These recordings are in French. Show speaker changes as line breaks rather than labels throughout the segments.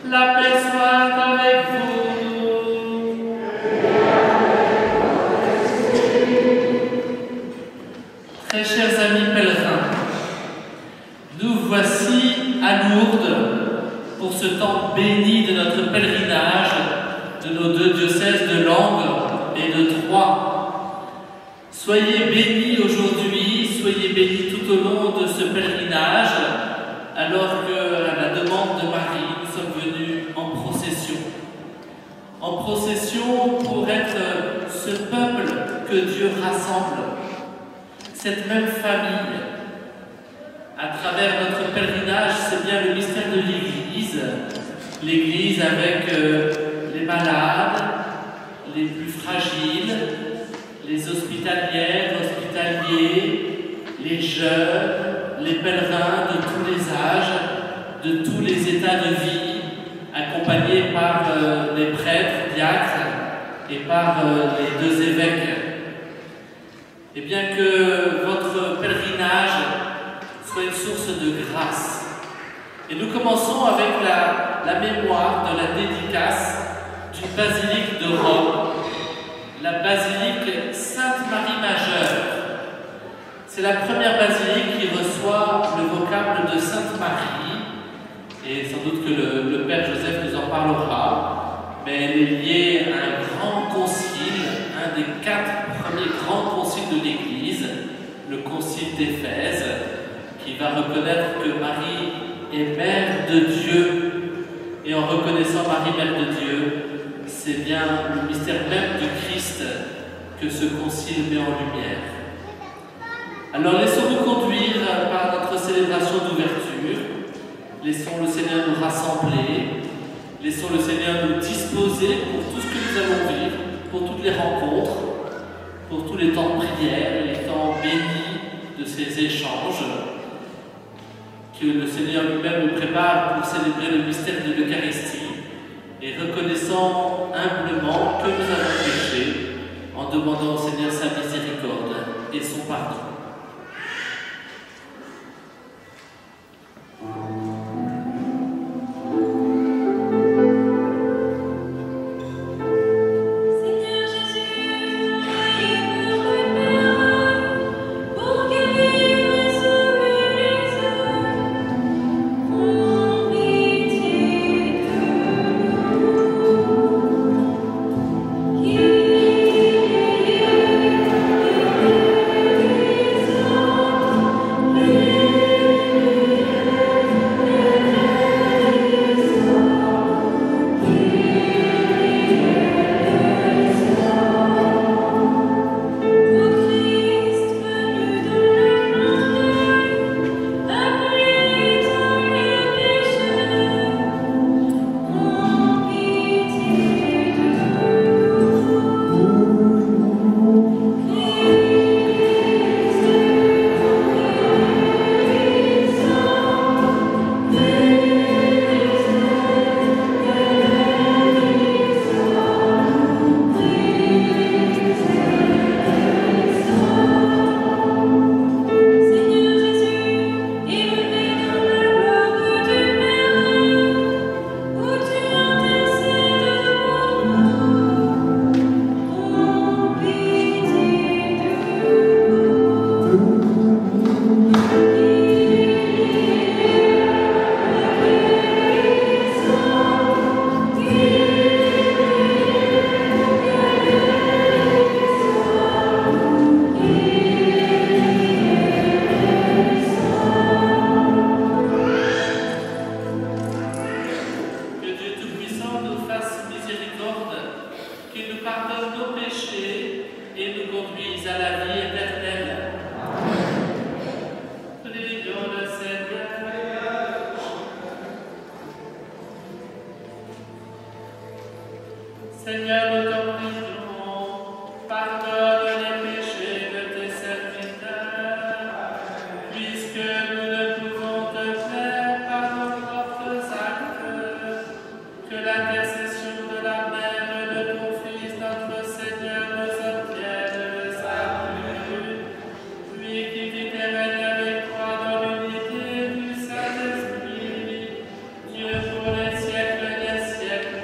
La paix soit avec vous. Très chers amis pèlerins, nous voici à Lourdes pour ce temps béni de notre pèlerinage de nos deux diocèses de Langres et de Troyes. Soyez bénis aujourd'hui, soyez bénis tout au long de ce pèlerinage, alors qu'à la demande de Marie, nous sommes venus en procession. En procession pour être ce peuple que Dieu rassemble, cette même famille. À travers notre pèlerinage, c'est bien le mystère de l'Église. L'Église avec les malades, les plus fragiles, les hospitalières, hospitaliers, les jeunes, les pèlerins de tous les âges, de tous les états de vie, accompagnés par les prêtres, diacres et par les deux évêques. Et bien que votre pèlerinage soit une source de grâce. Et nous commençons avec la mémoire de la dédicace d'une basilique de Rome, la basilique Sainte-Marie Majeure. C'est la première basilique qui reçoit le vocable de Sainte-Marie, et sans doute que le Père Joseph nous en parlera, mais elle est liée à un grand concile, un des 4 premiers le concile d'Éphèse, qui va reconnaître que Marie est mère de Dieu. Et en reconnaissant Marie, mère de Dieu, c'est bien le mystère même du Christ que ce concile met en lumière. Alors laissons-nous conduire par notre célébration d'ouverture. Laissons le Seigneur nous rassembler. Laissons le Seigneur nous disposer pour tout ce que nous allons vivre, pour toutes les rencontres, pour tous les temps de prière, les temps bénis de ces échanges que le Seigneur lui-même nous prépare pour célébrer le mystère de l'Eucharistie et reconnaissant humblement que nous avons péché en demandant au Seigneur sa miséricorde et son pardon. Seigneur, nous t'en prions, pardonne les péchés de tes serviteurs, puisque nous ne pouvons te plaire par nos propres actes, que l'intercession de la mère de ton Fils, notre Seigneur, nous obtienne le salut, lui qui vit et règne avec toi dans l'unité du Saint-Esprit, Dieu pour les siècles des siècles.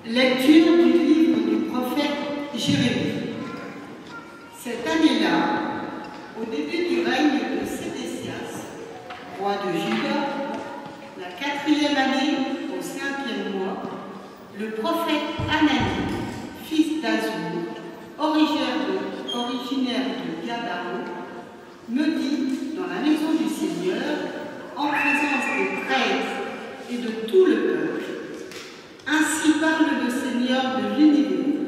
Lecture du livre du prophète Jérémie. Cette année-là, au début du règne de Sédécias, roi de Juda, la 4e année, au 5e mois, le prophète Anani, fils d'Azur, originaire de Gabao, me dit dans la maison du Seigneur, en présence des prêtres et de tout le peuple: ainsi parle le Seigneur de l'univers,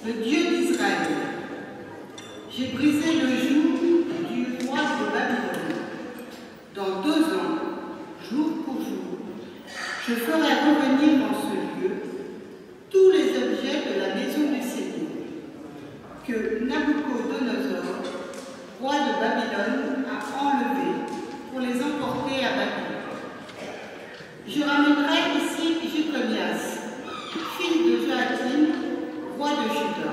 le Dieu d'Israël. J'ai brisé le joug du roi de Babylone. Dans 2 ans, jour pour jour, je ferai revenir dans ce lieu tous les objets de la maison du Seigneur, que Nabuchodonosor, roi de Babylone, a enlevés pour les emporter à Babylone. Je ramènerai ici Jéconias, fils de Joachim, roi de Juda,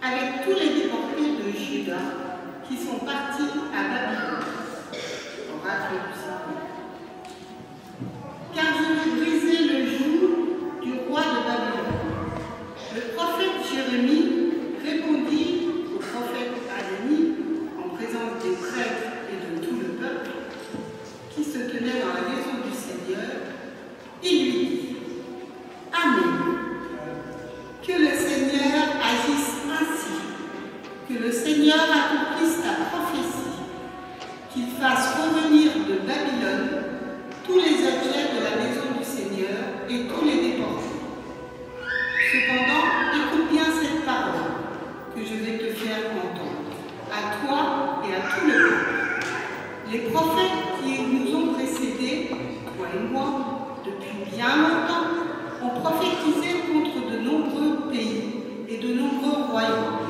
avec tous les déportés de Juda qui sont partis à Babylone. Oracle du Seigneur. Car je vais briser le joug du roi de Babylone. Le prophète Jérémie répondit au prophète Hanani, en présence des prêtres et de tout le peuple, qui se tenait dans la maison du Seigneur, il lui dit: Amen. Que le Seigneur agisse ainsi, que le Seigneur accomplisse ta prophétie, qu'il fasse revenir de Babylone tous les objets de la maison du Seigneur et tous les déportés. Cependant, écoute bien cette parole que je vais te faire entendre, à toi et à tout le peuple. Les prophètes qui nous ont précédés, toi et moi, depuis bien longtemps, ont prophétisé contre de nombreux pays et de nombreux royaumes,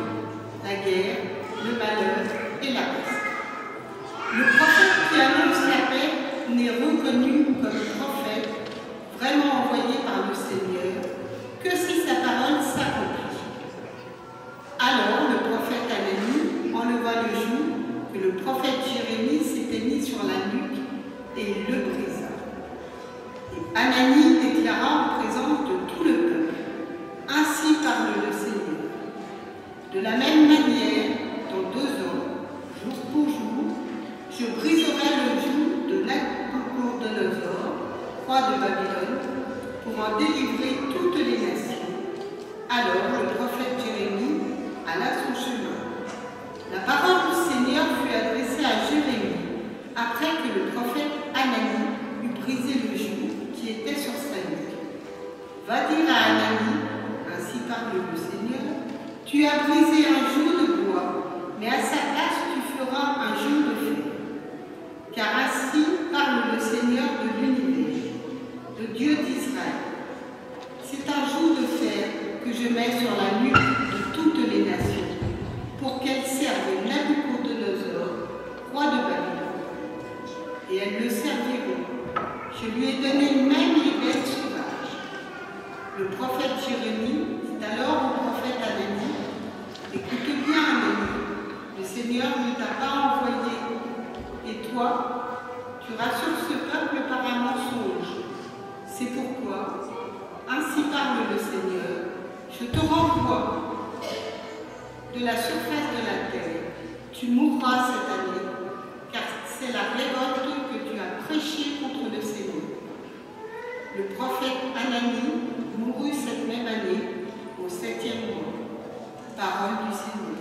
la guerre, le malheur et la peste. Le prophète qui annonce la paix n'est reconnu comme prophète vraiment envoyé par le Seigneur que si sa parole s'accomplit. Alors le prophète Hanani enleva le joug que le prophète Jérémie s'était mis sur la nuque et il le brisa. Et Hanani déclara en présence de tout le peuple: Ainsi parle le Seigneur. De la même manière, dans 2 ans, jour pour jour, je briserai le joug de Nabuchodonosor, roi de Babylone, pour en délivrer toutes les nations. Alors le prophète Jérémie alla son chemin. La parole du Seigneur fut adressée à Jérémie après que le prophète Hanani eut brisé le joug qui était sur sa nuque. Va dire à Hanani, ainsi parle le Seigneur, tu as brisé un joug de bois, mais à sa place tu feras un joug de fer. Car ainsi parle le Seigneur de l'univers, le Dieu d'Israël. C'est un joug de fer que je mets sur la nuque de toutes les nations, pour qu'elles servent Nabuchodonosor, roi de Babylone. Et elles le serviront. Je lui ai donné même les bêtes sauvages. Le prophète Jérémie dit alors au prophète Hanani: Écoute bien, Hanani, le Seigneur ne t'a pas envoyé. Et toi, tu rassures ce peuple par un mensonge. C'est pourquoi, ainsi parle le Seigneur, je te renvoie de la surface de la terre. Tu mourras cette année, car c'est la révolte que tu as prêchée contre le Seigneur. Le prophète Hanani mourut cette même année, au 7e mois. Parole du Seigneur.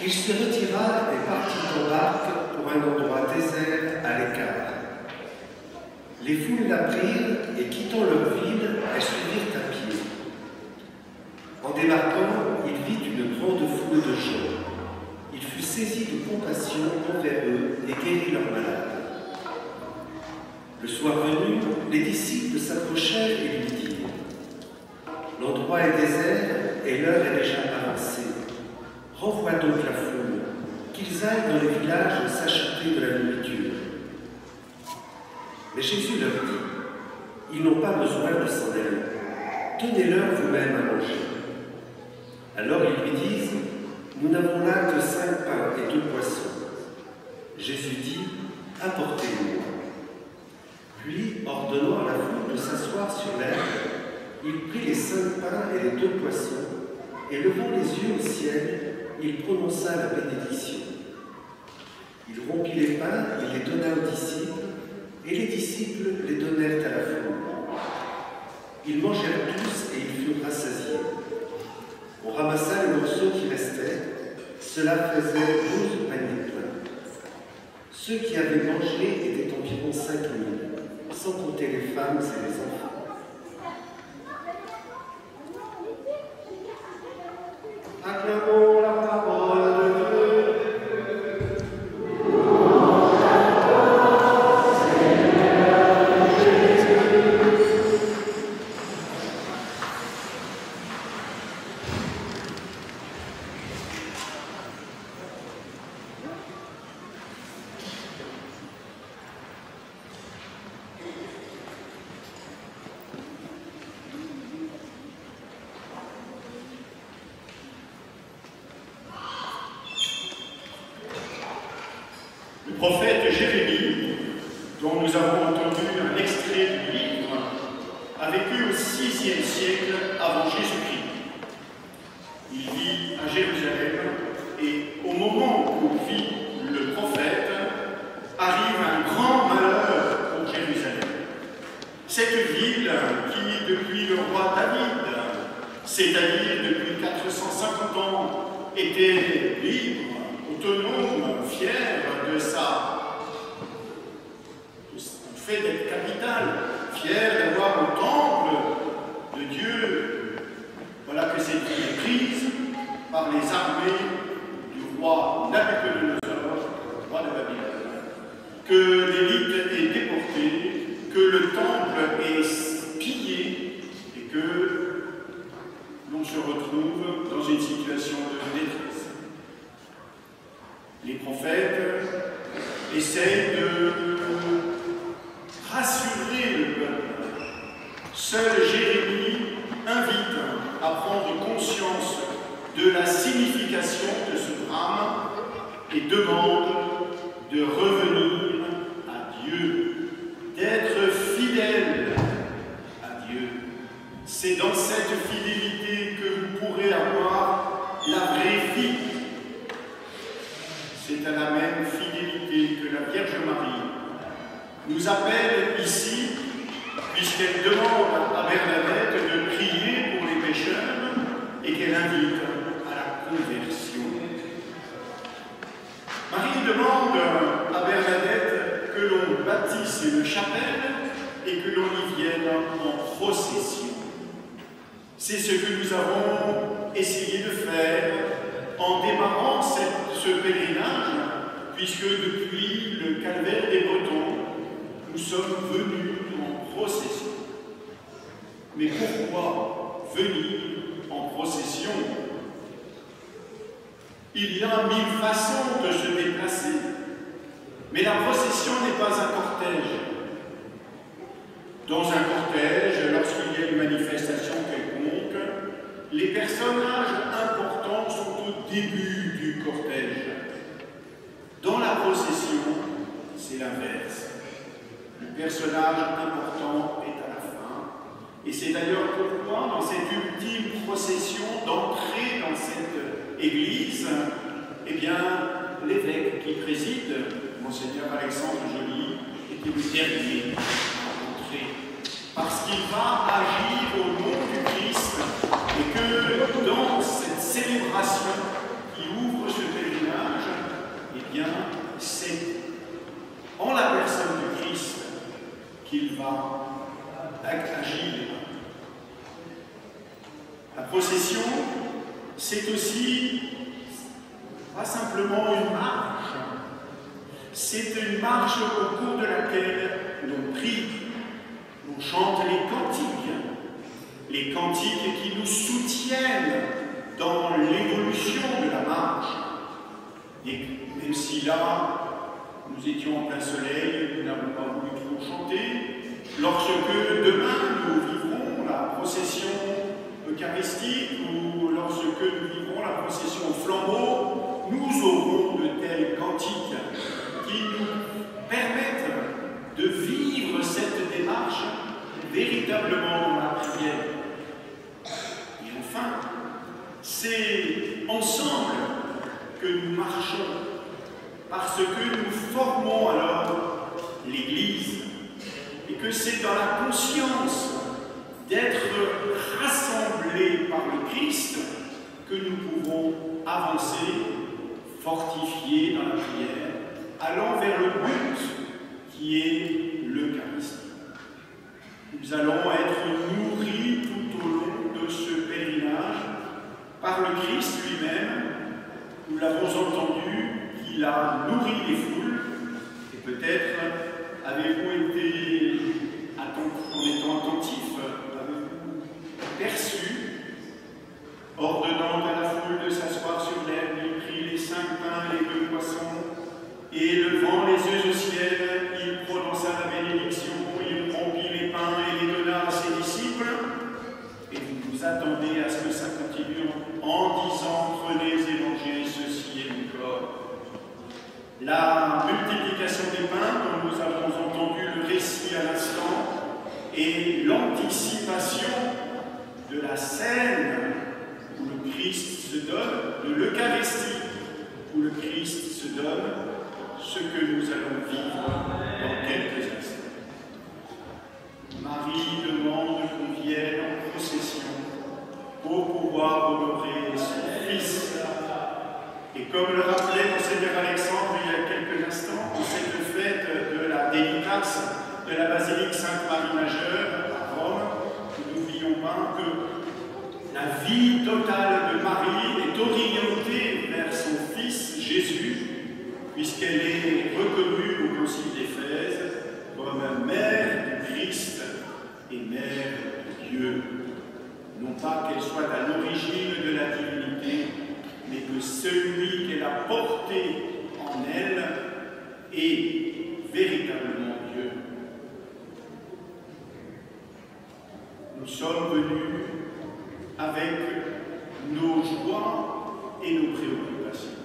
Il se retira et partit en barque pour un endroit désert à l'écart. Les foules l'apprirent et, quittant leur ville, elles suivirent à pied. En débarquant, il vit une grande foule de gens. Il fut saisi de compassion envers eux et guérit leurs malades. Le soir venu, les disciples s'approchèrent et lui dirent : « L'endroit est désert et l'heure est déjà avancée. Renvoie donc la foule, qu'ils aillent dans les villages s'acheter de la nourriture. » Mais Jésus leur dit : « Ils n'ont pas besoin de s'en aller. Donnez-leur vous-même à manger. » Alors ils lui disent : « Nous n'avons là que 5 pains et 2 poissons. » Jésus dit : « Apportez-les-moi. » Puis, ordonnant à la foule de s'asseoir sur l'herbe, il prit les 5 pains et les 2 poissons, et levant les yeux au ciel, il prononça la bénédiction. Il rompit les pains, il les donna aux disciples, et les disciples les donnèrent à la foule. Ils mangèrent tous et ils furent rassasiés. On ramassa les morceaux qui restaient, cela faisait 12 paniers pleins. Ceux qui avaient mangé étaient environ 5 000, sans compter les femmes et les enfants. Acclamons la parole de Dieu.
Le prophète Jérémie, dont nous avons entendu un extrait du livre, a vécu au VIe siècle avant Jésus-Christ. Il vit à Jérusalem et au moment où vit le prophète, arrive un grand malheur pour Jérusalem. Cette ville qui, depuis le roi David, c'est-à-dire depuis 450 ans, était libre, autonome, fière de du fait d'être capitale, fière d'avoir le temple de Dieu. Voilà que cette ville est prise par les armées du roi Nabuchodonosor, roi de Babylone, que l'élite est déportée, que le temple est pillé et que l'on se retrouve dans une situation de détresse. Les prophètes essayent de rassurer le peuple. Seul Jérémie invite à prendre conscience de la signification de ce drame et demande de revenir à Dieu, d'être fidèle à Dieu. C'est dans cette fidélité que vous pourrez avoir la vraie vie. C'est à la même fidélité que la Vierge Marie nous appelle ici, puisqu'elle demande à Bernadette de prier pour les pécheurs et qu'elle invite à la conversion. Marie demande à Bernadette que l'on bâtisse une chapelle et que l'on y vienne en procession. C'est ce que nous avons essayé de faire en démarrant ce pèlerinage, puisque depuis le calvaire des Bretons, nous sommes venus en procession. Mais pourquoi venir en procession? Il y a 1000 façons de se déplacer, mais la procession n'est pas un cortège. Dans un cortège, lorsqu'il y a une manifestation quelconque, les personnages importants sont au début du cortège. Dans la procession, c'est l'inverse. Le personnage important est à la fin. Et c'est d'ailleurs pourquoi, dans cette ultime procession d'entrée dans cette église, eh bien, l'évêque qui préside, Monseigneur Alexandre Joly, était le dernier à entrer. Parce qu'il va agir au nom du Christ et que dans cette célébration qui ouvre ce pèlerinage, bien, c'est en la personne du Christ qu'il va agir. La procession, c'est aussi pas simplement une marche, c'est une marche au cours de laquelle l'on prie, on chante les cantiques qui nous soutiennent dans l'évolution de la marche. Et même si là, nous étions en plein soleil, nous n'avons pas voulu trop chanter, lorsque demain nous vivrons la procession eucharistique ou lorsque nous vivrons la procession au flambeau, nous aurons de tels cantiques qui nous permettent de vivre cette démarche véritablement dans la prière. Et enfin, c'est ensemble que nous marchons, parce que nous formons alors l'Église, et que c'est dans la conscience d'être rassemblés par le Christ que nous pouvons avancer, fortifier dans la prière, allant vers le but qui est l'Eucharistie. Nous allons être nourris tout au long de ce pèlerinage par le Christ lui-même. Nous l'avons entendu, il a nourri les foules, et peut-être avez-vous été, en étant attentif, avez-vous perçu, ordonnant à la foule de s'asseoir sur l'herbe, il prit les 5 pains et les 2 poissons, et levant les yeux au ciel, il prononça la bénédiction, il rompit les pains et les donna à ses disciples, et vous vous attendez à ce que ça continue en disant, prenez et mangez, ceci est mon corps. La multiplication des pains, dont nous avons entendu le récit à l'instant, et l'anticipation de la scène où le Christ se donne, de l'Eucharistie où le Christ se donne, ce que nous allons vivre dans quelques instants. Marie demande qu'on vienne en procession pour pouvoir honorer son Fils. Et comme le rappelait Monseigneur Alexandre il y a quelques instants, pour cette fête de la dédicace de la basilique Sainte-Marie Majeure à Rome, nous n'oublions pas que la vie totale de Marie est orientée vers son Fils Jésus, puisqu'elle est reconnue au Concile d'Éphèse comme mère du Christ et mère de Dieu. Non pas qu'elle soit à l'origine de la divinité, mais que celui qu'elle a porté en elle est véritablement Dieu. Nous sommes venus avec nos joies et nos préoccupations.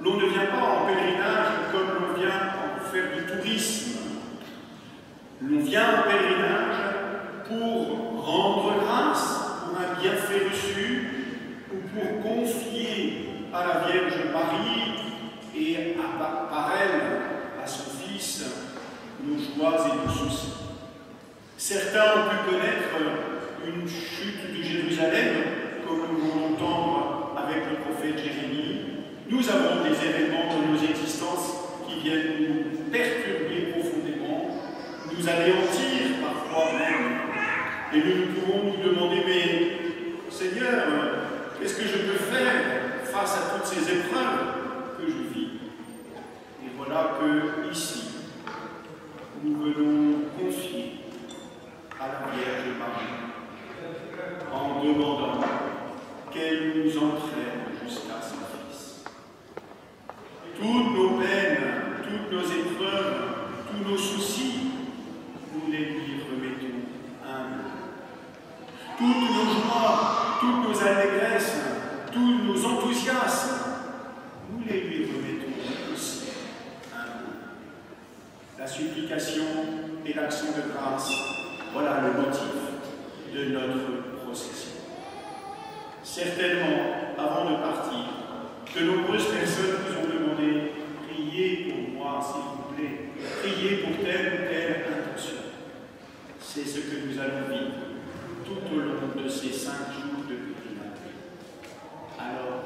L'on ne vient pas en pèlerinage comme l'on vient en faire du tourisme. L'on vient en pèlerinage pour rendre grâce pour un bienfait reçu, ou pour confier à la Vierge Marie et par elle, à son Fils, nos joies et nos soucis. Certains ont pu connaître une chute de Jérusalem, comme nous voulons l'entendre avec le prophète Jérémie. Nous avons des événements dans nos existences qui viennent nous perturber profondément, nous anéantir parfois même. Et nous pouvons nous demander, mais Seigneur, qu'est-ce que je peux faire face à toutes ces épreuves que je vis? Et voilà que ici, nous venons confier à la Vierge Marie en demandant qu'elle nous entraîne jusqu'à son Fils. Toutes nos peines, toutes nos épreuves, tous nos soucis, nous les lui remettons humblement. Toutes nos joies, toutes nos allégresses, tous nos enthousiasmes, nous les lui remettons aussi humblement. La supplication et l'action de grâce, voilà le motif de notre procession. Certainement, avant de partir, de nombreuses personnes nous ont demandé « Priez pour moi, s'il vous plaît, priez pour telle ou telle intention ». C'est ce que nous allons vivre tout au long de ces 5 jours de pèlerinage. Alors,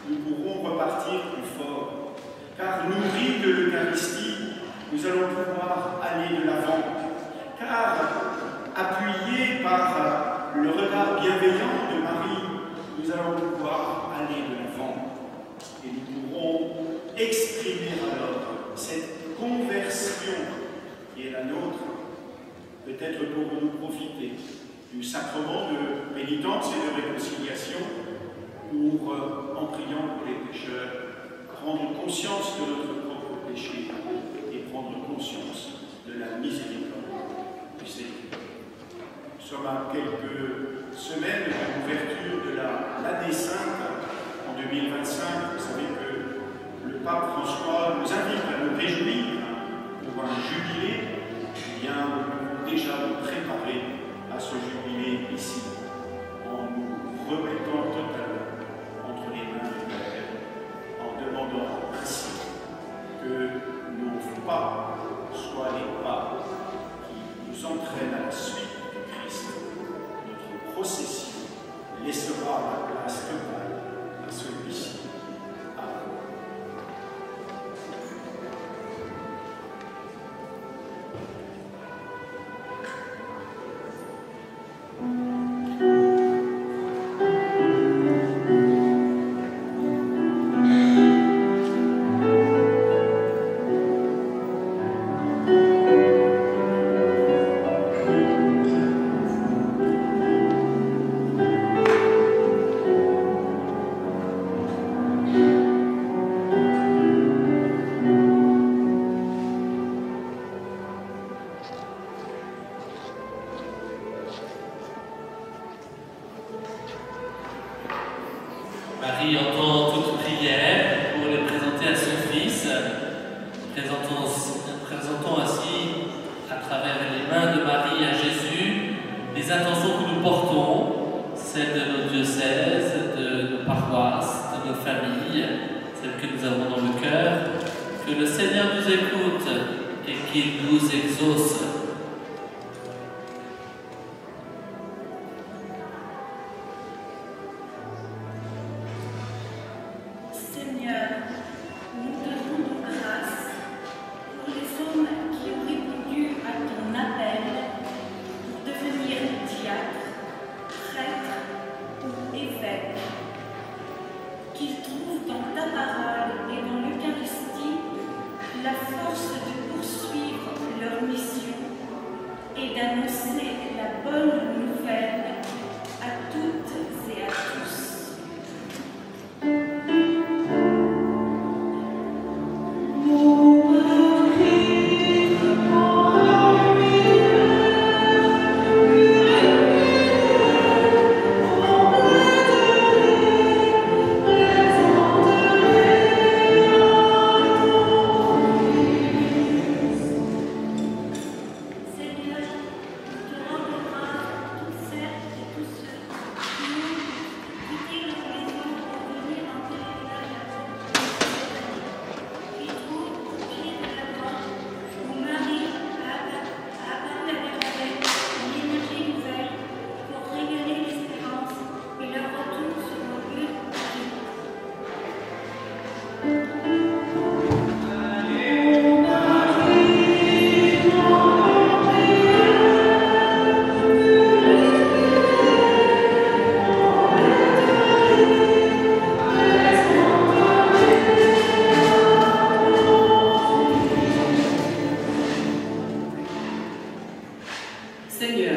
nous pourrons repartir plus fort l'Eucharistie, nous allons pouvoir aller de l'avant, car appuyés par le regard bienveillant de Marie, nous allons pouvoir aller de l'avant et nous pourrons exprimer alors cette conversion qui est la nôtre, peut-être pour nous profiter du sacrement de pénitence et de réconciliation, pour, en priant pour les pécheurs, prendre conscience de notre propre péché et prendre conscience de la miséricorde du Seigneur. Nous sommes à quelques semaines de l'ouverture de l'année sainte en 2025. Vous savez que le pape François nous invite à nous réjouir pour un jubilé. Eh bien, nous pouvons déjà nous préparer à ce jubilé ici, en nous remettant totalement entre les mains du Père, en demandant ainsi que nos pas soient les pas qui nous entraînent à la suite du Christ. Notre procession laissera la place totale à celui-ci. Amen.
Marie entend toute prière pour les présenter à son Fils. Présentons ainsi, à travers les mains de Marie à Jésus, les intentions que nous portons, celles de nos diocèses, de nos paroisses, de nos familles, celles que nous avons dans le cœur. Que le Seigneur nous écoute et qu'il nous exauce.
Qu'ils trouvent dans ta parole et dans l'Eucharistie la force de poursuivre leur mission et d'annoncer la bonne nouvelle à toutes et à tous.
Seigneur,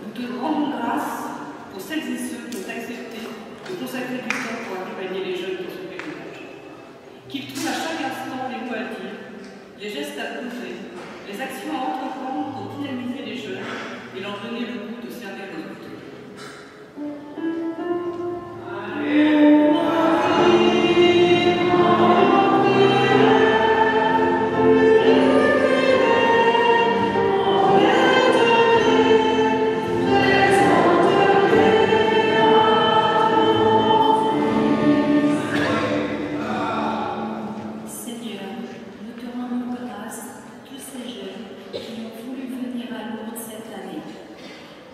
nous te rendons grâce pour celles et ceux qui ont accepté de consacrer du temps pour accompagner les jeunes dans ce pèlerinage. Qu'ils trouvent à chaque instant les mots à dire, les gestes à poser, les actions à entreprendre pour dynamiser les jeunes et leur donner le goût de servir les autres.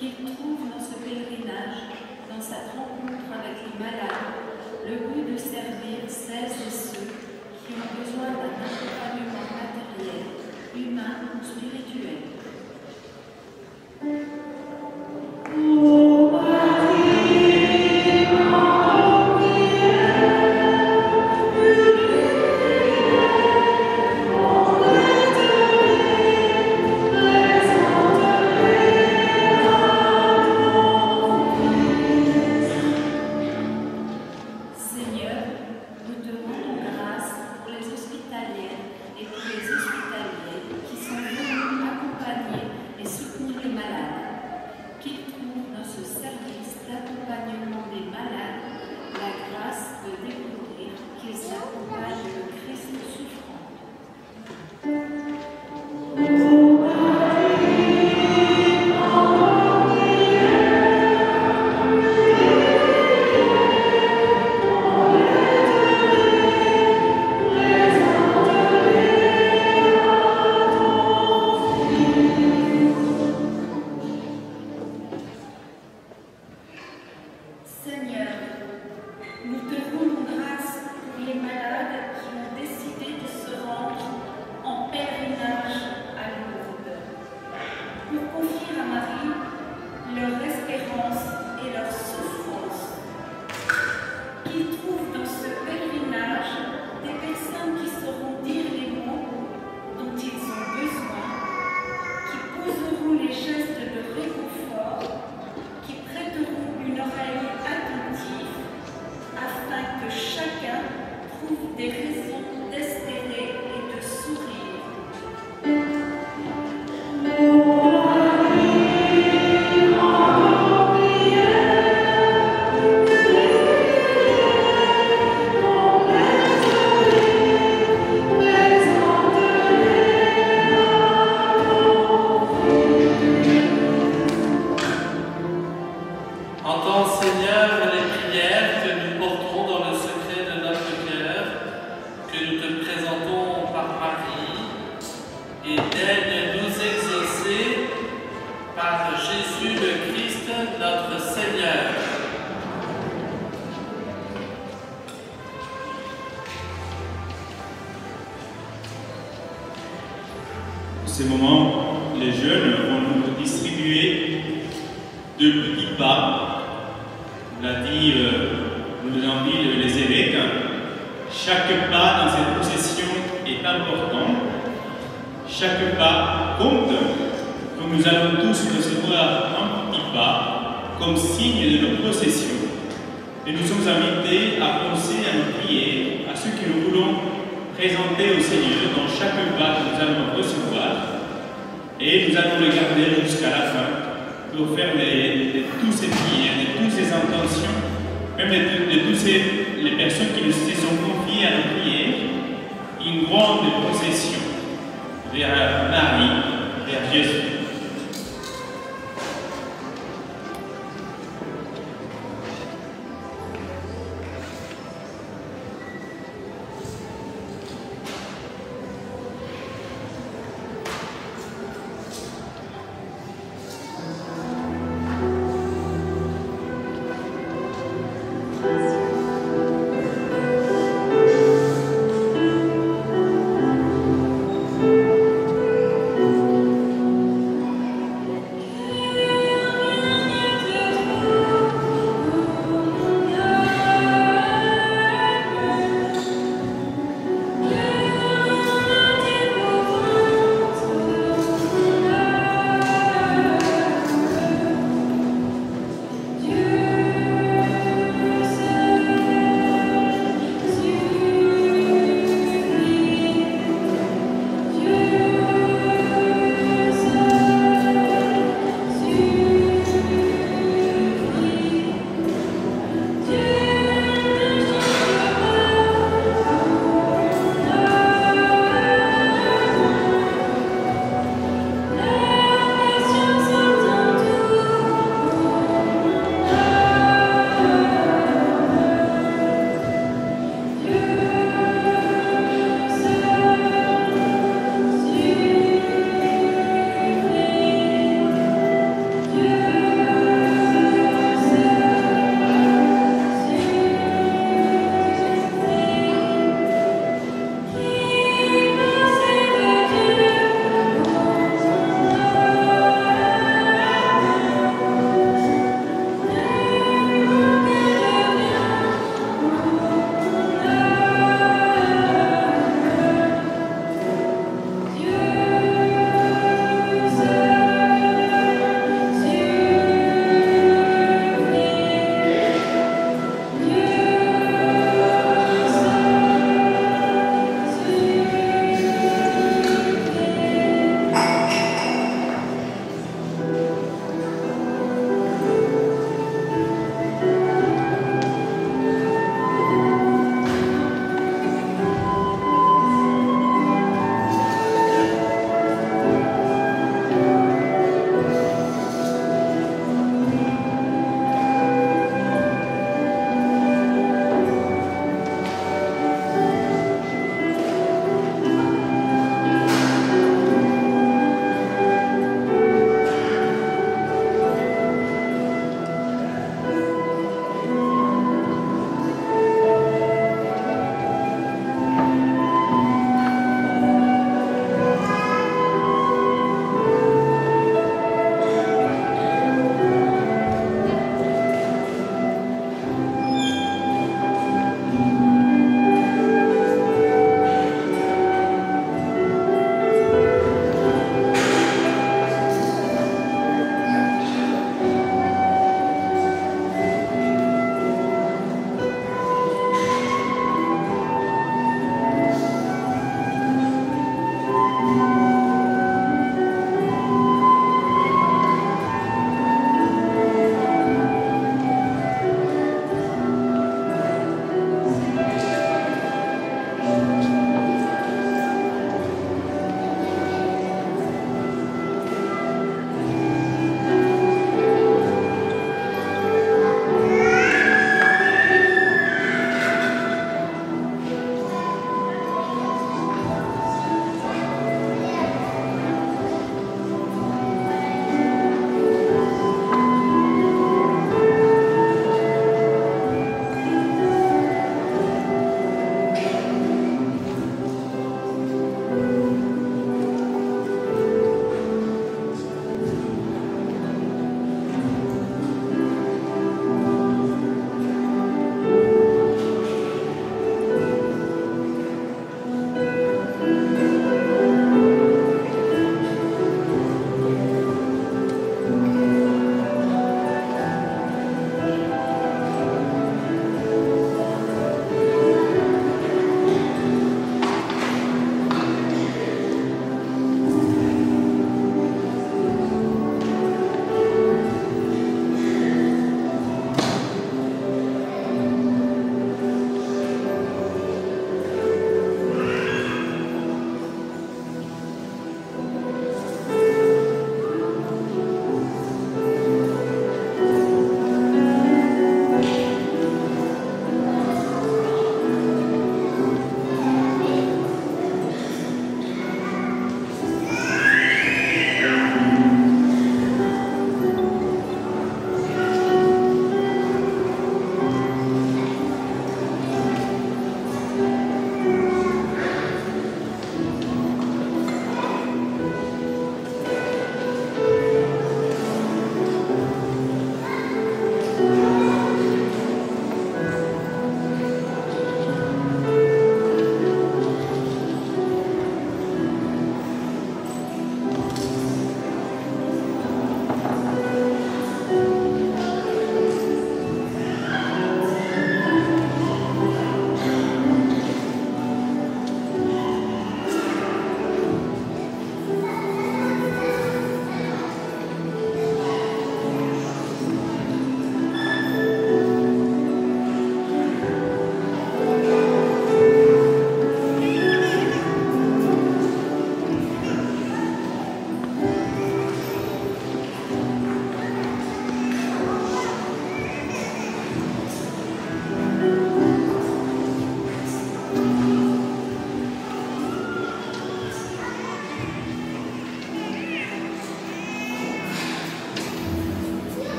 Qu'il trouve dans ce pèlerinage, dans sa rencontre avec les malades, le goût de servir celles et ceux qui qui ont besoin d'un accompagnement matériel, humain ou spirituel.
ce moment, les jeunes vont nous distribuer de petits pas. L'a dit, nous l'ont dit les évêques. Chaque pas dans cette procession est important. Chaque pas compte. Donc nous allons tous recevoir un petit pas comme signe de notre procession. Et nous sommes invités à penser à nos prières, à ce que nous voulons présenter au Seigneur dans chaque pas que nous allons recevoir. Et nous allons le garder jusqu'à la fin pour faire de tous ces prières, de toutes ces intentions, même de toutes les personnes qui nous se sont confiées à nos prières, une grande procession vers Marie, vers Jésus.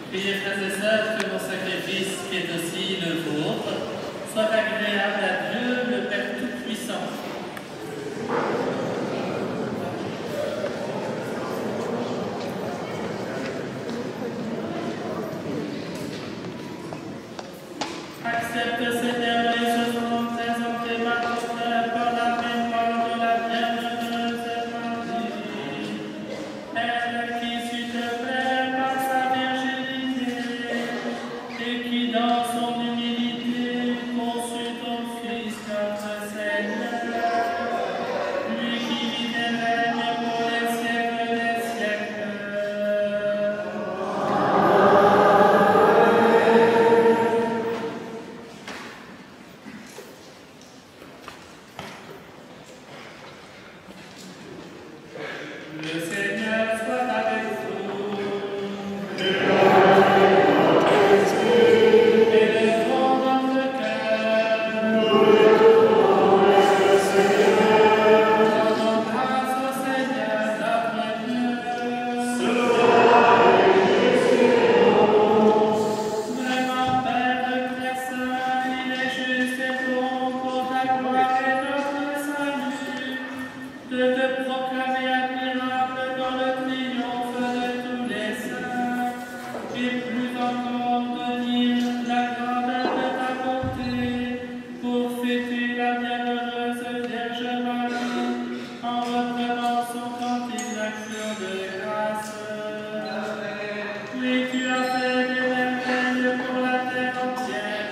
Priez, frères et sœurs, que mon sacrifice, qui est aussi le vôtre, soit agréable à Dieu, le Père Tout-Puissant. Accepte, Seigneur, les offrandes présentées par ton Père par la mémoire de la bienheureuse Marie, elle qui suit le Père par sa virginité et qui dans son humilité conçut ton Fils notre Seigneur, lui qui vit et règne pour les siècles des siècles. Le Seigneur soit avec vous. Élevons notre cœur. Rendons grâce au Seigneur notre Dieu. Vraiment, Père très saint, il est juste et bon pour ta gloire et notre salut, de te proclamer admirable dans le triomphe de tous les saints, et plus encore de dire la grandeur de ta bonté, pour fêter la bienheureuse Vierge Marie, en reprenant son cantique d'action de grâce. Oui, tu as fait des merveilles pour la terre entière,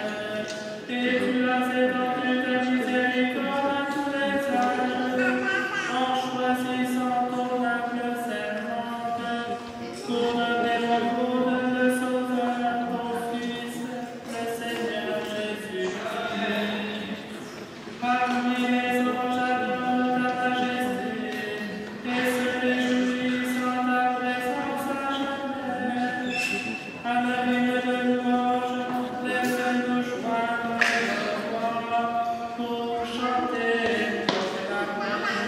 et tu as étendu ta miséricorde à tous les âges, en choisissant ton humble servante pour donner au monde le Sauveur, ton Fils, le Seigneur Jésus-Christ. Parmi les anges adorent ta majesté et se réjouissent en ta présence à jamais. À la rime de louange, laisse-nous joindre nos voix pour chanter et proclamer.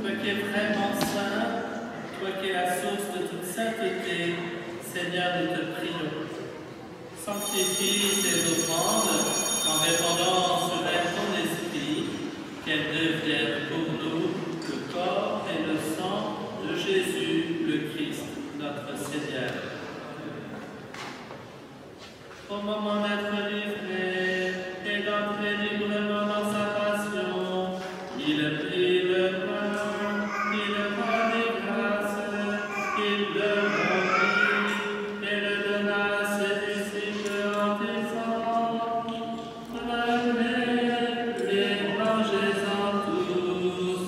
Toi qui es vraiment saint, toi qui es la source de toute sainteté, Seigneur, nous te prions. Sanctifie ces offrandes en répandant sur elles ton esprit, qu'elles deviennent pour nous le corps et le sang de Jésus, le Christ, notre Seigneur. Au moment d'être livré et d'entrer librement dans sa passion, il prit le pain, il rendit grâce, il le rompit et le donna à ses disciples en disant: Prenez et mangez-en tous,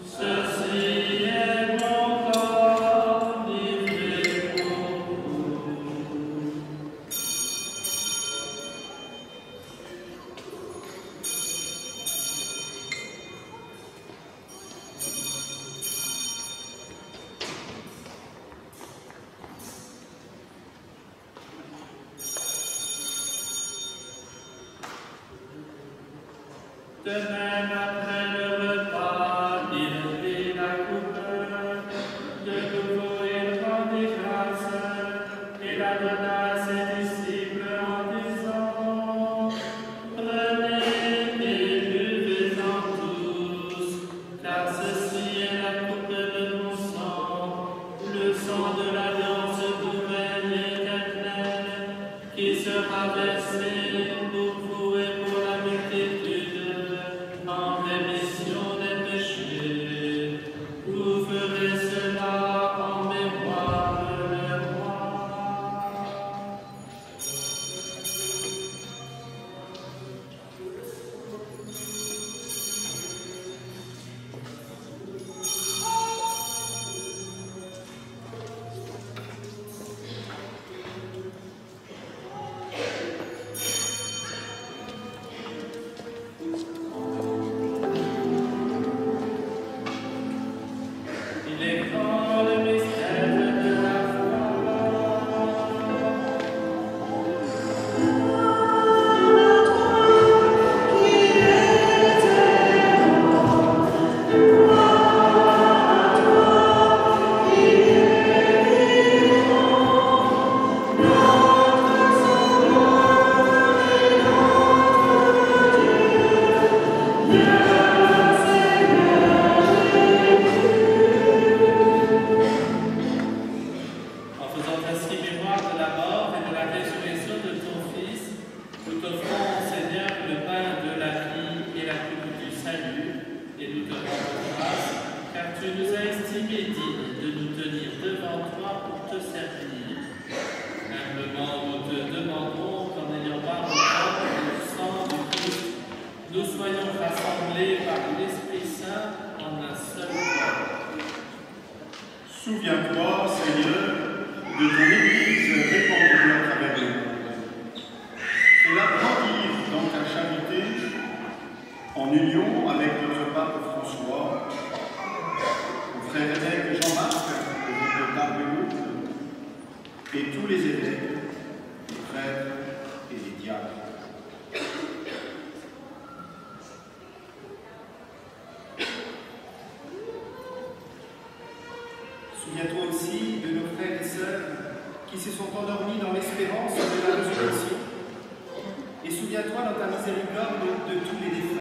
ceci est mon corps livré pour vous. De même, après le repas, il prit la coupe, de nouveau il rendit grâce, et la donna à ses disciples en disant: Prenez et buvez-en tous, car ceci est la coupe de mon sang, le sang de l'alliance nouvelle et éternelle, Nous t'offrons, Seigneur, le pain de la vie et la coupe du salut, et nous te rendons grâce, car tu nous as estimés dignes de nous tenir devant toi pour te servir. Humblement, nous te demandons qu'en ayant par le corps et le sang du Christ, nous soyons rassemblés par l'Esprit Saint en un seul corps.
Souviens-toi, Seigneur, de ton Église répandue à travers le monde. Fais-la grandir dans ta charité, en union avec notre pape François, mon frère évêque Jean-Marc, évêque de Tarbes, et tous les évêques, les prêtres et les diacres. Souviens-toi aussi de nos frères et sœurs qui se sont endormis dans l'espérance de la résurrection. Et souviens-toi dans ta miséricorde de tous les défis